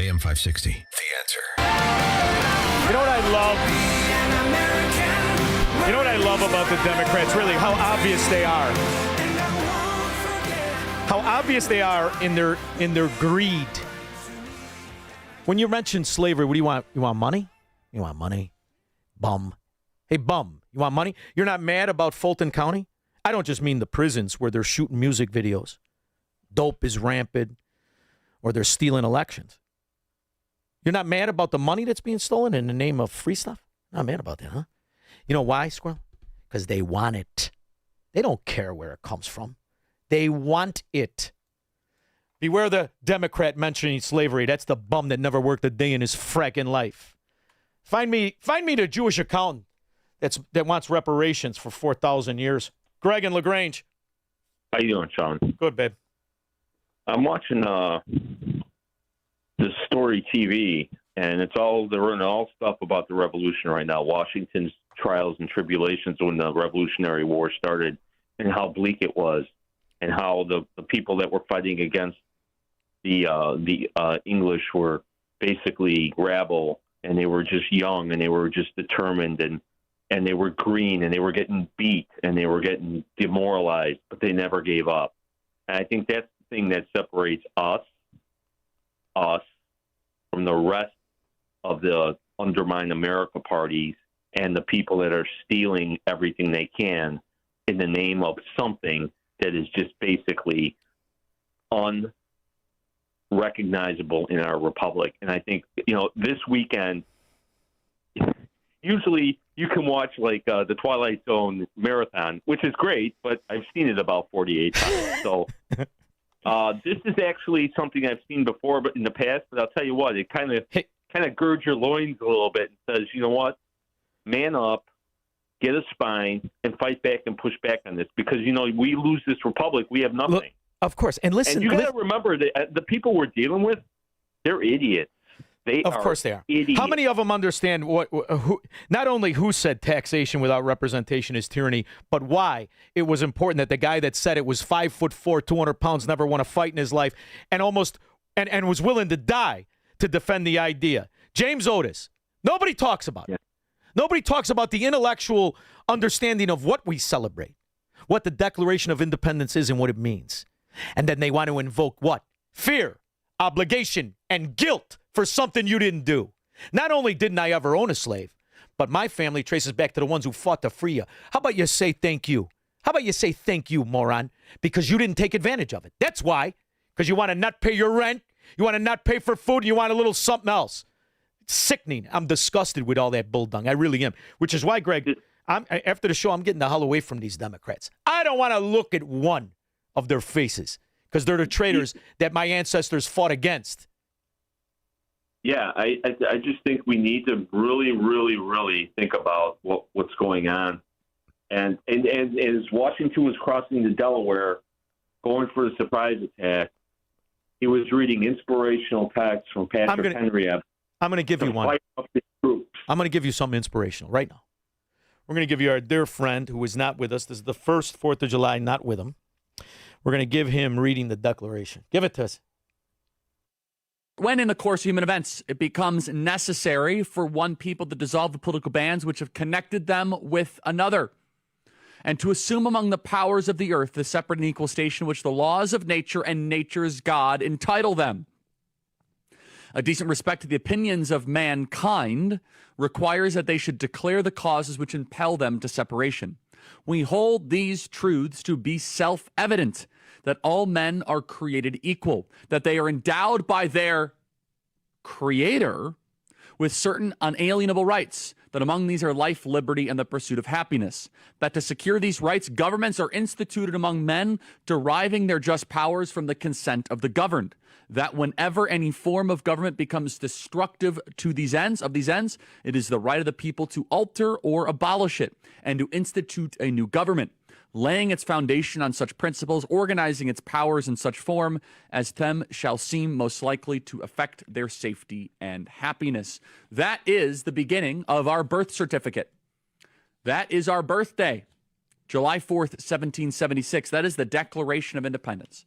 AM 560. The Answer. You know what I love? You know what I love about the Democrats, really, how obvious they are. How obvious they are in their greed. When you mention slavery, what do you want? You want money? You want money? Bum. Hey, bum, you want money? You're not mad about Fulton County? I don't just mean the prisons where they're shooting music videos. Dope is rampant, or they're stealing elections. You're not mad about the money that's being stolen in the name of free stuff? Not mad about that, huh? You know why, Squirrel? Because they want it. They don't care where it comes from. They want it. Beware the Democrat mentioning slavery. That's the bum that never worked a day in his fracking life. Find me the Jewish accountant that wants reparations for 4,000 years. Greg and LaGrange. How you doing, Shaun? Good, babe. I'm watching the Story TV, and they're running all stuff about the revolution right now. Washington's trials and tribulations when the Revolutionary War started, and how bleak it was, and how the people that were fighting against the English were basically rabble, and they were just young, and they were just determined, and they were green, and they were getting beat, and they were getting demoralized, but they never gave up. And I think that's the thing that separates us from the rest of the undermine America parties and the people that are stealing everything they can in the name of something that is just basically unrecognizable in our republic. And I think, this weekend, usually you can watch the Twilight Zone marathon, which is great, but I've seen it about 48 times. So this is actually something I've seen before, but in the past. But I'll tell you what, it kind of girds your loins a little bit and says, you know what, man up, get a spine, and fight back and push back on this, because we lose this republic, we have nothing. Look, of course, and listen, and you got to remember that the people we're dealing with, they're idiots. Of course they are. Idiots. How many of them understand not only who said taxation without representation is tyranny, but why it was important that the guy that said it was 5'4", 200 pounds, never won a fight in his life, and was willing to die to defend the idea. James Otis. Nobody talks about it. Nobody talks about the intellectual understanding of what we celebrate, what the Declaration of Independence is and what it means. And then they want to invoke what? Fear, obligation, and guilt for something you didn't do. Not only didn't I ever own a slave, but my family traces back to the ones who fought to free you. How about you say thank you? How about you say thank you, moron? Because you didn't take advantage of it. That's why. Because you want to not pay your rent, you want to not pay for food, and you want a little something else. It's sickening. I'm disgusted with all that bull dung. I really am. Which is why, Greg, after the show, I'm getting the hell away from these Democrats. I don't want to look at one of their faces because they're the traitors that my ancestors fought against. Yeah, I just think we need to really, really, really think about what's going on. And as Washington was crossing the Delaware, going for the surprise attack, he was reading inspirational texts from Patrick Henry. I'm going to give you one. I'm going to give you something inspirational right now. We're going to give you our dear friend who is not with us. This is the first 4th of July, not with him. We're going to give him reading the Declaration. Give it to us. When in the course of human events, it becomes necessary for one people to dissolve the political bands which have connected them with another, and to assume among the powers of the earth the separate and equal station which the laws of nature and nature's God entitle them. A decent respect to the opinions of mankind requires that they should declare the causes which impel them to separation. We hold these truths to be self-evident, that all men are created equal, that they are endowed by their Creator with certain unalienable rights, that among these are life, liberty, and the pursuit of happiness, that to secure these rights, governments are instituted among men, deriving their just powers from the consent of the governed, that whenever any form of government becomes destructive to these ends, it is the right of the people to alter or abolish it, and to institute a new government, laying its foundation on such principles, organizing its powers in such form as them shall seem most likely to affect their safety and happiness. That is the beginning of our birth certificate. That is our birthday, July 4th, 1776. That is the Declaration of Independence.